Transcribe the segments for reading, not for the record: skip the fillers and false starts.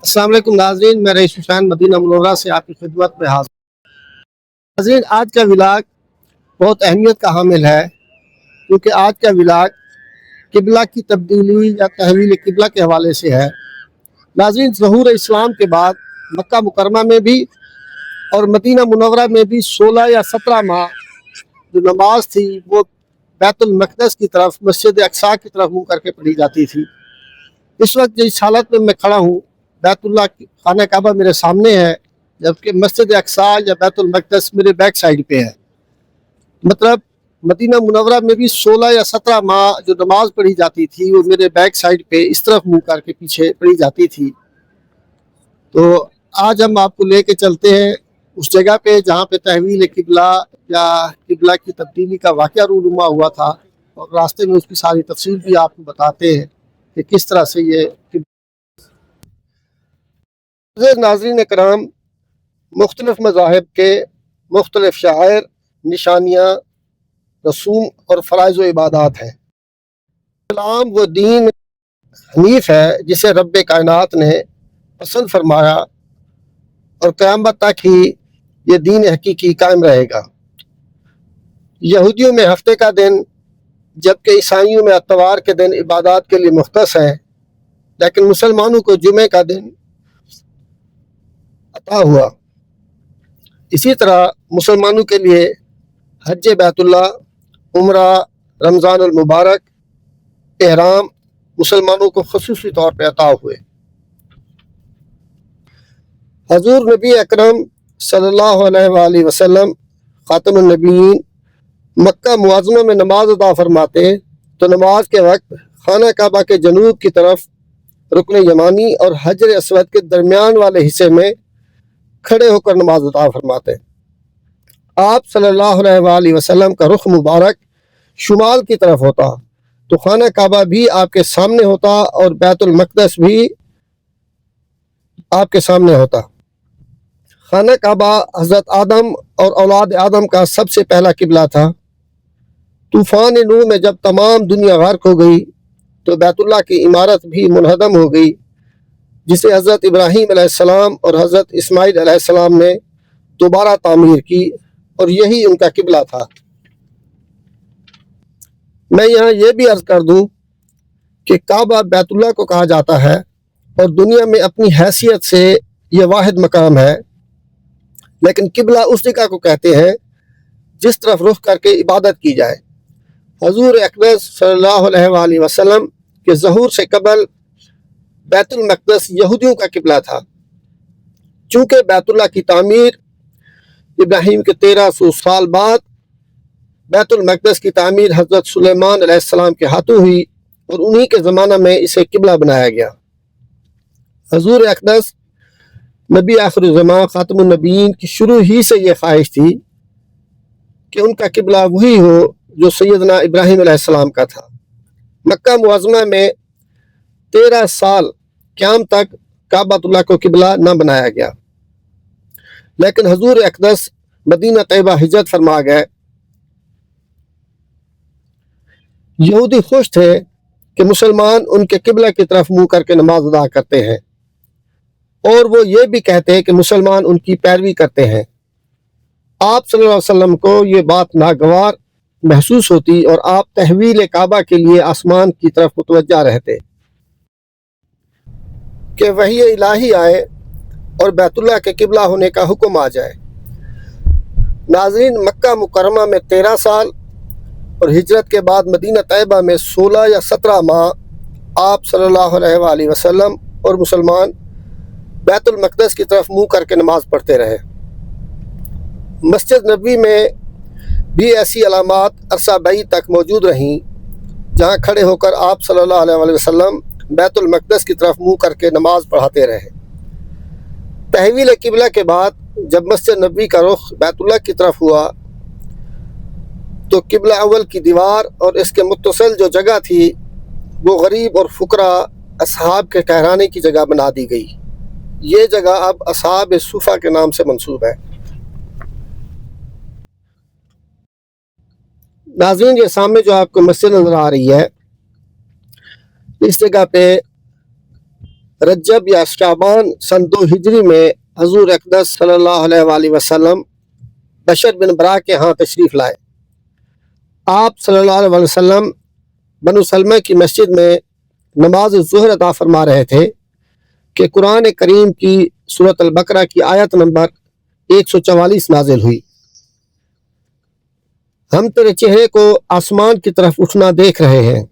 अस्सलाम वालेकुम नाज़रीन, मैं रईस हुसैन मदीना मुनव्वरा से आपकी खिदमत में हाज़िर। नाज़रीन, आज का व्लॉग बहुत अहमियत का हामिल है, क्योंकि आज का व्लॉग किबला की तब्दीली या तहवील किबला के हवाले से है। नाज़रीन, ज़हूर इस्लाम के बाद मक्का मुकरमा में भी और मदीना मुनव्वरा में भी 16 या 17 माह जो नमाज थी वो बैतुल मक़दस की तरफ, मस्जिद अक़सा की तरफ मुँह करके पढ़ी जाती थी। इस वक्त जिस हालत में मैं खड़ा हूँ, बैतुल्लाह खाना काबा मेरे सामने है, जबकि मस्जिद अक़सा या बैतुल मक़दस मेरे बैक साइड पे है। मतलब मदीना मुनव्वरा में भी 16 या 17 माह जो नमाज पढ़ी जाती थी वो मेरे बैक साइड पे इस तरफ मुँह करके पीछे पढ़ी जाती थी। तो आज हम आपको लेके चलते हैं उस जगह पे जहाँ पे तहवील किबला या किबला की तब्दीली का वाक़या रूनुमा हुआ था, और रास्ते में उसकी सारी तफसील भी आपको बताते हैं कि किस तरह से ये नाज़रीन कराम, मुख्तलिफ़ मज़ाहिब के मुख्तलिफ़ शायर, निशानियाँ, रसूम और फ़राइज़ व इबादात हैं। इस्लाम वो दीन हनीफ है जिसे रब्बे कायनात ने पसंद फरमाया और क़यामत तक ही ये दीन हकीकी कायम रहेगा। यहूदियों में हफ्ते का दिन, जबकि ईसाइयों में अतवार के दिन इबादत के लिए मुख्तस है, लेकिन मुसलमानों को जुमे का दिन अता हुआ। इसी तरह मुसलमानों के लिए हज बैतुल्लाह, उम्रा, रमज़ान अल मुबारक, एहराम मुसलमानों को ख़ुसूसी तौर पर अता हुए। हजूर नबी अकरम सल्लल्लाहु अलैहि वसल्लम ख़ातमुन नबीयीन मक्का मुअज़्ज़मा में नमाज अदा फरमाते तो नमाज के वक्त खाना काबा के जनूब की तरफ रुकन यमानी और हजर अस्वद के दरमियान वाले हिस्से में खड़े होकर नमाज अदा फरमाते। आप सल्लल्लाहु अलैहि वसल्लम का रुख मुबारक शुमाल की तरफ होता तो खाना काबा भी आपके सामने होता और बैतुल मक़दस भी आपके सामने होता। खाना काबा हज़रत आदम और औलाद आदम का सबसे पहला किबला था। तूफ़ान नूह में जब तमाम दुनिया गर्क हो गई तो बैतुल्लाह की इमारत भी मुनहदम हो गई, जिसे हज़रत इब्राहीम अलैहिस्सलाम और हज़रत इस्माईल अलैहिस्सलाम ने दोबारा तामीर की, और यही उनका किबला था। मैं यहाँ ये भी अर्ज़ कर दूँ कि काबा बैतुल्लाह को कहा जाता है और दुनिया में अपनी हैसियत से यह वाहिद मकाम है, लेकिन किबला उस जगह को कहते हैं जिस तरफ रुख करके इबादत की जाए। हजूर अक़दस सल्लल्लाहु अलैहि वसल्लम के ज़हूर से कबल बैतुल मक़दस यहूदियों का किबला था। चूँकि बैतुल्लाह की तामीर इब्राहीम के 1300 साल बाद बैतुल मक़दस की तामीर हज़रत सुलेमान अलैहिस्सलाम के हाथों हुई और उन्हीं के ज़माना में इसे किबला बनाया गया। हजूर अक़दस नबी आखिर ज़मान ख़ातमुन नबीयीन की शुरू ही से ये ख्वाहिश थी कि उनका किबला वही हो जो सैयदना इब्राहीम अलैहिस्सलाम का था। मक्का मुअज़्ज़मा में 13 साल क़याम तक काबतुल्लाह को किबला न बनाया गया, लेकिन हजूर अक़दस मदीना तैयबा हिजरत फरमा गए। यहूदी खुश थे कि मुसलमान उनके किबला की तरफ मुँह करके नमाज अदा करते हैं, और वो ये भी कहते हैं कि मुसलमान उनकी पैरवी करते हैं। आप सल्लल्लाहु अलैहि वसल्लम को ये बात नागवार महसूस होती और आप तहवील काबा के लिए आसमान की तरफ मुतवज्जा रहते कि वही इलाही आए और बैतुल्लाह के किबला होने का हुक्म आ जाए। नाज़रीन, मक्का मुकरमा में 13 साल और हिजरत के बाद मदीना तैयबा में 16 या 17 माह आप सल्लल्लाहु अलैहि वसल्लम और मुसलमान बैतुल मक़दस की तरफ मुँह करके नमाज पढ़ते रहे। मस्जिद नबवी में भी ऐसी अलामात अरसा बई तक मौजूद रहीं, जहाँ खड़े होकर आप सल्लल्लाहु अलैहि वसल्लम बैतुल मक़दस की तरफ मुँह करके नमाज पढ़ाते रहे। तहवील किबला के बाद जब मस्जिद नबवी का रुख बैतुल्लाह की तरफ हुआ तो किबला अव्वल की दीवार और इसके मुत्तसिल जो जगह थी वो गरीब और फुकरा असहाब के ठहराने की जगह बना दी गई। ये जगह अब असहाब सूफा के नाम से मंसूब है। नाज़रीन, ये सामने जो आपको मस्जिद नज़र आ रही है, इस जगह पे रजब या शाबान सन 2 हिजरी में हजूर अक़दस सल्लल्लाहु अलैहि वसल्लम बशर बिन बरा के यहाँ तशरीफ़ लाए। आप सल्लल्लाहु अलैहि वसल्लम बनु सलमा की मस्जिद में नमाज ज़ुहर अदा फरमा रहे थे कि कुरान करीम की सूरत अल-बकरा की आयत नंबर 144 नाजिल हुई। हम तेरे चेहरे को आसमान की तरफ उठना देख रहे हैं,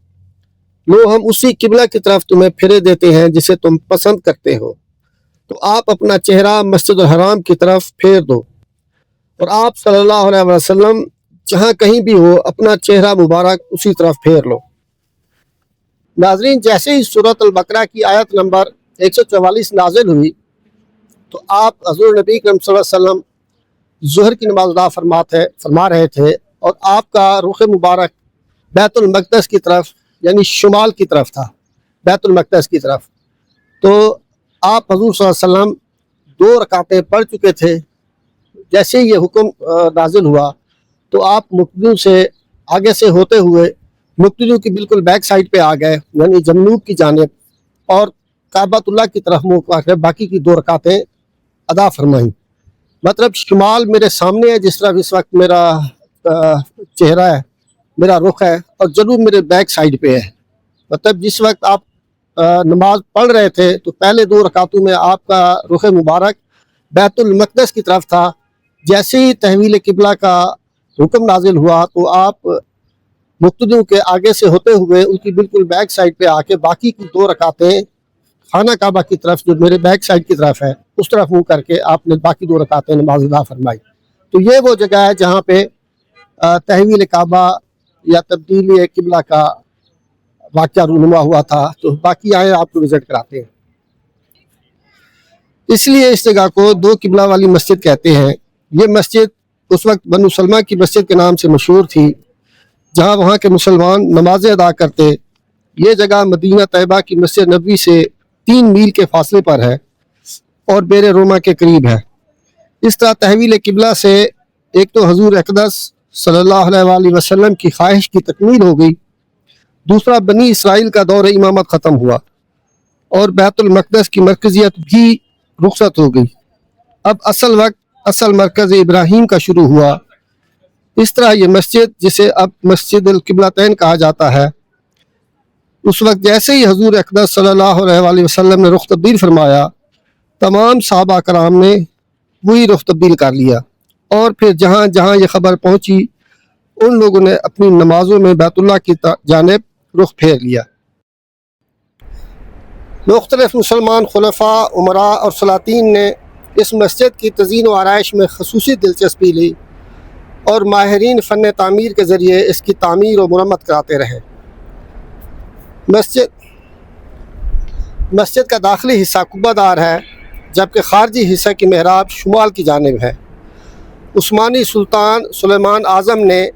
लो हम उसी किबला की तरफ तुम्हें फिरे देते हैं जिसे तुम पसंद करते हो, तो आप अपना चेहरा मस्जिद हराम की तरफ फेर दो और आप सल्लल्लाहु अलैहि वसल्लम जहाँ कहीं भी हो अपना चेहरा मुबारक उसी तरफ फेर लो। नाजरीन, जैसे ही सूरत अल-बकरा की आयत नंबर 144 नाजिल हुई तो आप हज़ूर नबी करीम सल्लल्लाहु अलैहि वसल्लम ज़ुहर की नमाज अदा फरमा रहे थे और आपका रुख मुबारक बैतुल मक़दस की तरफ यानी शुमाल की तरफ था, बैतुल मक़दस की तरफ। तो आप हज़ूर सल्लल्लाहु अलैहि वसल्लम 2 रकातें पढ़ चुके थे। जैसे ही ये हुक्म नाजिल हुआ तो आप मुक्तदियों से आगे से होते हुए मुक्तदियों की बिल्कुल बैक साइड पे आ गए, यानी जमनूब की जानिब, और काबतुल्लाह की तरफ मुँह कर बाकी की 2 रकातें अदा फरमाई। मतलब शुमाल मेरे सामने है, जिस तरह इस वक्त मेरा चेहरा है, मेरा रुख है, और जनूब मेरे बैक साइड पे है। मतलब जिस वक्त आप नमाज पढ़ रहे थे तो पहले 2 रकातों में आपका रुख मुबारक बैतुल मक़दस की तरफ था। जैसे ही तहवील किबला का हुक्म नाजिल हुआ तो आप मुक्तदियों के आगे से होते हुए उनकी बिल्कुल बैक साइड पे आके बाकी की 2 रकातें खाना काबा की तरफ, जो मेरे बैक साइड की तरफ है, उस तरफ मुँह करके आपने बाकी 2 रकातें नमाज अदा फरमाई। तो ये वो जगह है जहाँ पे तहवील काबा या तब्दीली किबला का वाक़या रूनुमा हुआ था। तो बाकी आए आपको विज़िट कराते हैं। इसलिए इस जगह को 2 किबला वाली मस्जिद कहते हैं। ये मस्जिद उस वक्त बनु सलमा की मस्जिद के नाम से मशहूर थी, जहाँ वहाँ के मुसलमान नमाजें अदा करते। ये जगह मदीना तैयबा की मस्जिद नबवी से 3 मील के फासले पर है और बेरे रोमा के करीब है। इस तरह तहवील किबला से एक तो हजूर अक़दस सल्लल्लाहु अलैहि वसल्लम की ख्वाहिश की तकमील हो गई, दूसरा बनी इसराइल का दौर इमामत ख़त्म हुआ और बैतुल मक़दस की मरकज़ियत भी रुखसत हो गई। अब असल मरकज़ इब्राहीम का शुरू हुआ। इस तरह ये मस्जिद, जिसे अब मस्जिद अल किबलतैन कहा जाता है, उस वक्त जैसे ही हजूर अक़दस सल्लल्लाहु अलैहि वसल्लम ने रुख तब्दील फरमाया, तमाम सहाबा कराम ने वही रुख तब्दील कर लिया और फिर जहाँ जहाँ ये ख़बर पहुँची उन लोगों ने अपनी नमाजों में बैतुल्लाह की जानिब रुख फेर लिया। मुख्तलिफ मुसलमान खुलफा, उमरा और सलातीन ने इस मस्जिद की तज़ीन व आराइश में खसूसी दिलचस्पी ली और माहिरीन फ़न तामीर के ज़रिए इसकी तामीर और मुरम्मत कराते रहे। मस्जिद का दाखिली हिस्सा कुब्बादार है, जबकि खारजी हिस्सा की मेहराब शुमाल की जानिब है। उस्मानी सुल्तान सुलेमान आज़म ने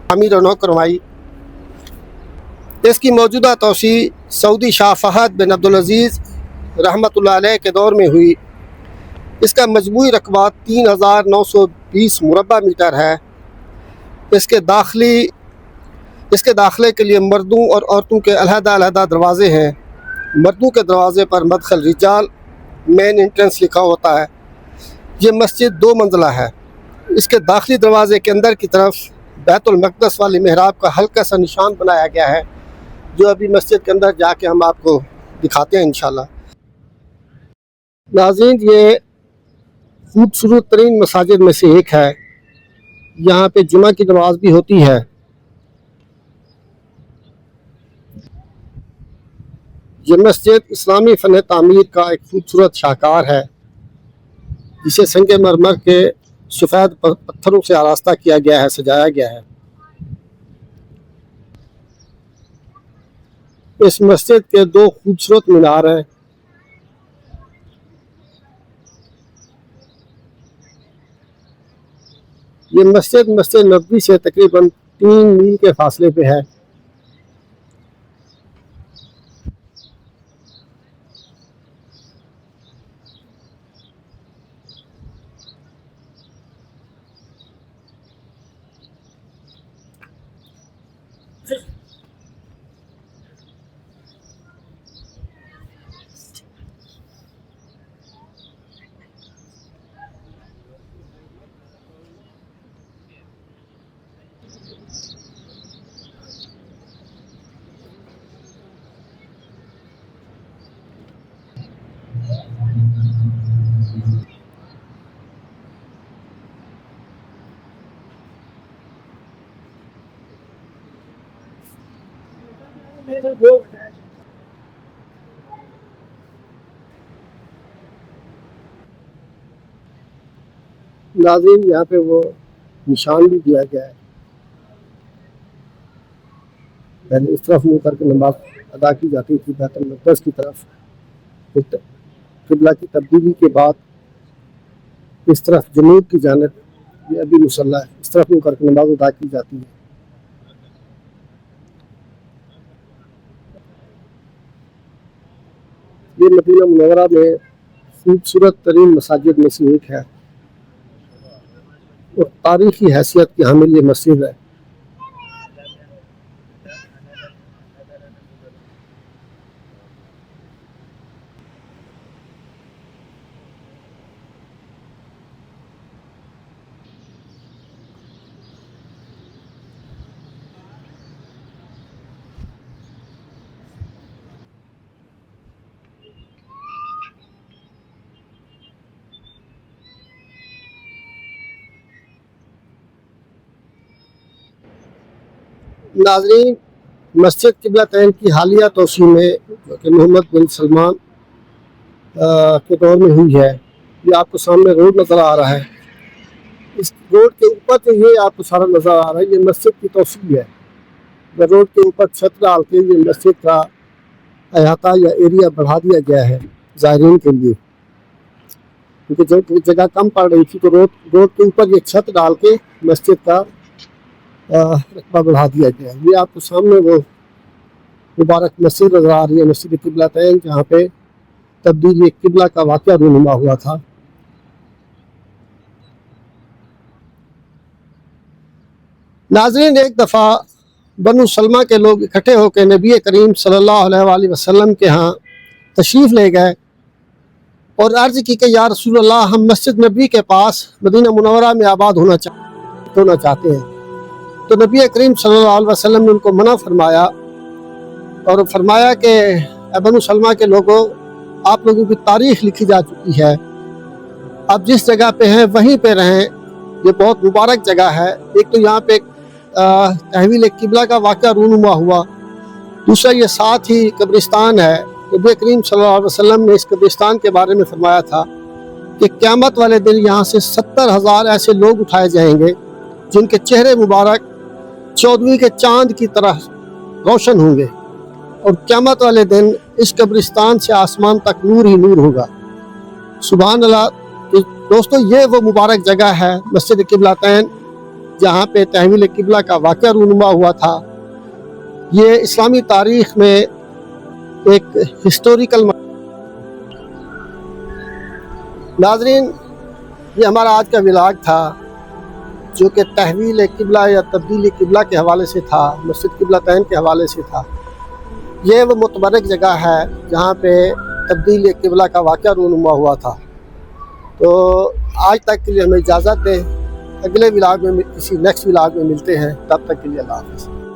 तामीर और नौ करवाई। इसकी मौजूदा तोसी सऊदी शाह फ़हद बिन अब्दुल अज़ीज़ रहमतुल्लाह अलैह के दौर में हुई। इसका मजमूई रकबा 3920 मुरबा मीटर है। इसके दाखिले के लिए मर्दों और औरतों के अलहदा दरवाज़े हैं। मर्दों के दरवाज़े पर मदखल रिजाल मेन एंट्रेंस लिखा होता है। ये मस्जिद 2 मंजिला है। इसके दाखिली दरवाज़े के अंदर की तरफ बैतुल मक़दस वाली मेहराब का हल्का सा निशान बनाया गया है, जो अभी मस्जिद के अंदर जाके हम आपको दिखाते हैं इंशाल्लाह। नाज़रीन, ये खूबसूरत तरीन मसाजिद में से एक है। यहाँ पे जुमा की नमाज भी होती है। ये मस्जिद इस्लामी फ़न तामीर का एक खूबसूरत शाहकार है, जिसे संगे मरमर के सफ़ेद पत्थरों से आरास्ता किया गया है, सजाया गया है। इस मस्जिद के 2 खूबसूरत मीनार हैं। ये मस्जिद नबवी से तकरीबन 3 मील के फासले पे है। नाज़रीन यहाँ पे वो निशान भी दिया गया है, पहले इस तरफ मुँह करके नमाज अदा की जाती थी बैतुल मक़दस की तरफ, फिर क़िबला की तब्दीली के बाद इस तरफ जनूब की जानिब ये अभी मुसल्ला है, इस तरफ मुँह करके नमाज अदा की जाती है। ये मदीना मुनव्वरा में खूबसूरत तरीन मसाजिद में से एक है और तारीख़ी हैसियत की हामिल ये मस्जिद है। नाज़रीन, मस्जिद क़िबलतैन की हालिया तोसी में जो कि मोहम्मद बिन सलमान के दौर में हुई है, ये आपको सामने रोड नज़र आ रहा है। इस रोड के ऊपर तो ये आपको सारा नज़र आ रहा है, ये मस्जिद की तोसी है। रोड के ऊपर छत डाल के ये मस्जिद का अहाता या एरिया बढ़ा दिया गया है ज़ायरीन के लिए, क्योंकि जो जगह कम पड़ रही थी तो रोड के ऊपर ये छत डाल के मस्जिद का रकबा बढ़ा दिया गया। ये आपको सामने वो मुबारक मस्जिद नज़र आ रही है, मस्जिद क़िबलतैन, जहाँ पे तब्दीली क़िबला का वाक़या रूनुमा हुआ था। नाज़रीन, एक दफ़ा बनु सलमा के लोग इकट्ठे होकर नबी करीम सल्लल्लाहु अलैहि वसल्लम के यहाँ तशरीफ़ ले गए और अर्ज़ की कि या रसूल अल्लाह, हम मस्जिद नबी के पास मदीना मुनव्वरा में आबाद होना चाहते हैं। तो नबी करीम सल्लल्लाहु अलैहि वसल्लम ने उनको मना फरमाया और फरमाया कि बनु सलमा के लोगों, आप लोगों की तारीख़ लिखी जा चुकी है, आप जिस जगह पे हैं वहीं पे रहें, ये बहुत मुबारक जगह है। एक तो यहाँ पे तहवील क़िबला का वाक़या रूनुमा हुआ, दूसरा ये साथ ही कब्रिस्तान है। नबी करीम सल्लल्लाहु अलैहि वसल्लम ने इस कब्रिस्तान के बारे में फरमाया था कि क़यामत वाले दिन यहाँ से 70,000 ऐसे लोग उठाए जाएंगे जिनके चेहरे मुबारक 14वीं के चाँद की तरह रोशन होंगे और क़यामत वाले दिन इस कब्रिस्तान से आसमान तक नूर ही नूर होगा। सुभान अल्लाह। तो दोस्तों, ये वो मुबारक जगह है मस्जिद क़िबलतैन, जहाँ पे तहवील क़िबला का वाक़या रूनुमा हुआ था। ये इस्लामी तारीख़ में एक हिस्टोरिकल। नाज़रीन, ये हमारा आज का व्लॉग था जो कि तहवील क़िबला या तब्दीली क़िबला के हवाले से था, मस्जिद क़िबलतैन के हवाले से था। ये वो मुतबरक जगह है जहाँ पे तब्दीली क़िबला का वाक़या रूनुमा हुआ था। तो आज तक के लिए हमें इजाज़त दें, अगले व्लॉग में किसी नेक्स्ट व्लॉग में मिलते हैं, तब तक के लिए अल्लाह हाफ़िज़।